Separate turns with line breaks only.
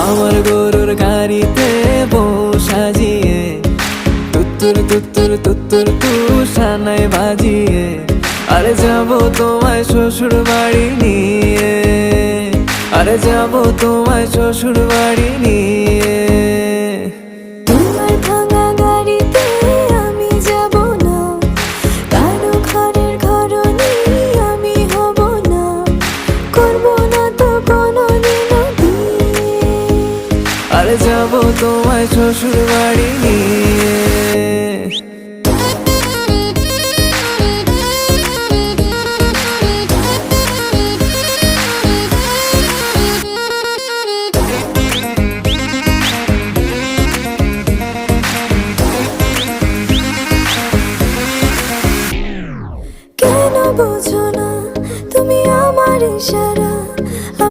আমার গরুর গাড়িতে বউ সাজিয়ে তুত্তুর তুত্তুর তুত্তুর তুষানায় বাজিয়ে আরে যাবো তোমায় শ্বশুর বাড়ি নিয়ে, আরে যাবো তোমায় শ্বশুর বাড়ি নিয়ে।
তোমার ভাঙা গাড়িতে আমি যাব না, কারো ঘরের ঘরনি আমি হব না, করব না তো কোনোদিনও বিয়ে।
আরে যাবো তোমায় শ্বশুর বাড়ি নিয়ে।